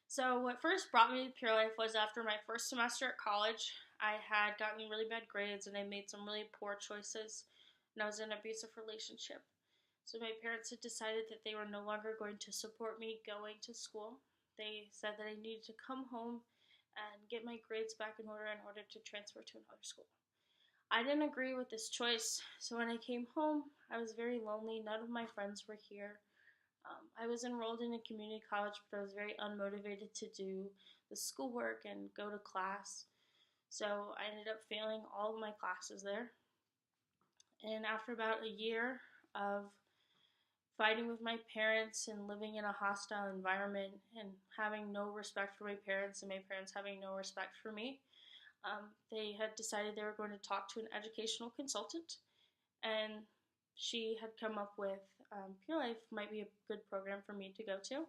So what first brought me to Pure Life was after my first semester at college. I had gotten really bad grades and I made some really poor choices, and I was in an abusive relationship. So my parents had decided that they were no longer going to support me going to school. They said that I needed to come home and get my grades back in order to transfer to another school. I didn't agree with this choice, so when I came home, I was very lonely. None of my friends were here. I was enrolled in a community college, but I was very unmotivated to do the schoolwork and go to class. So I ended up failing all of my classes there. And after about a year of fighting with my parents and living in a hostile environment and having no respect for my parents and my parents having no respect for me, they had decided they were going to talk to an educational consultant, and she had come up with Pure Life might be a good program for me to go to.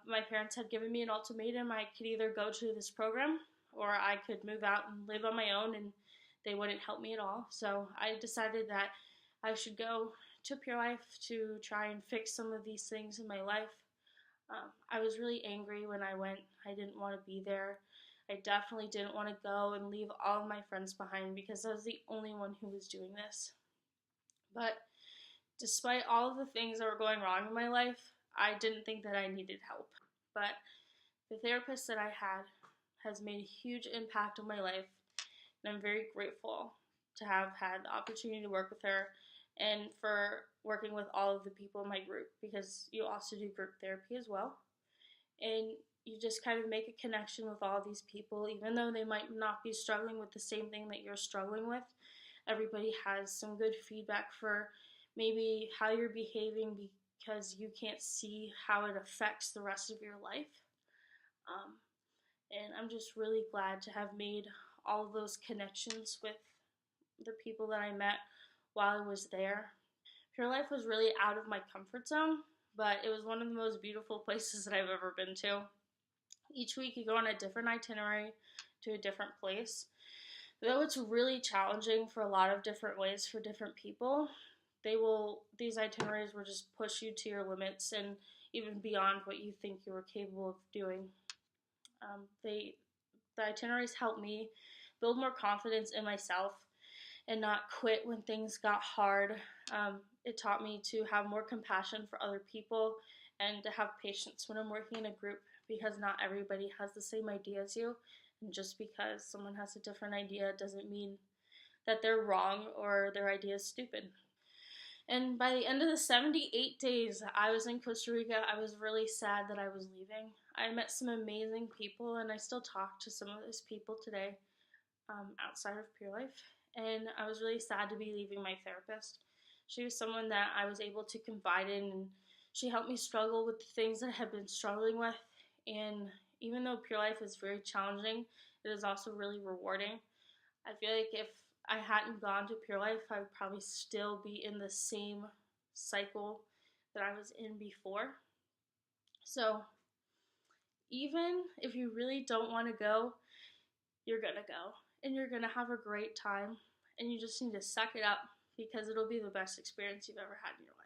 My parents had given me an ultimatum. I could either go to this program or I could move out and live on my own, and they wouldn't help me at all. So I decided that I should go to Pure Life to try and fix some of these things in my life. I was really angry when I went. I didn't want to be there. I definitely didn't want to go and leave all of my friends behind because I was the only one who was doing this. But despite all of the things that were going wrong in my life, I didn't think that I needed help. But the therapist that I had has made a huge impact on my life, and I'm very grateful to have had the opportunity to work with her and for working with all of the people in my group, because you also do group therapy as well. And you just kind of make a connection with all these people, even though they might not be struggling with the same thing that you're struggling with. Everybody has some good feedback for maybe how you're behaving because you can't see how it affects the rest of your life. Um, and I'm just really glad to have made all of those connections with the people that I met while I was there. Pure Life was really out of my comfort zone, but it was one of the most beautiful places that I've ever been to. Each week you go on a different itinerary to a different place. Though it's really challenging for a lot of different ways for different people, these itineraries will just push you to your limits and even beyond what you think you were capable of doing. The itineraries helped me build more confidence in myself and not quit when things got hard. It taught me to have more compassion for other people and to have patience when I'm working in a group, because not everybody has the same idea as you. And just because someone has a different idea doesn't mean that they're wrong or their idea is stupid. And by the end of the 78 days I was in Costa Rica, I was really sad that I was leaving. I met some amazing people, and I still talk to some of those people today outside of Pure Life. And I was really sad to be leaving my therapist. She was someone that I was able to confide in, and she helped me struggle with the things that I had been struggling with. And even though Pure Life is very challenging, it is also really rewarding. I feel like if I hadn't gone to Pure Life, I would probably still be in the same cycle that I was in before. So even if you really don't want to go, you're gonna go. And you're gonna have a great time. And you just need to suck it up, because it'll be the best experience you've ever had in your life.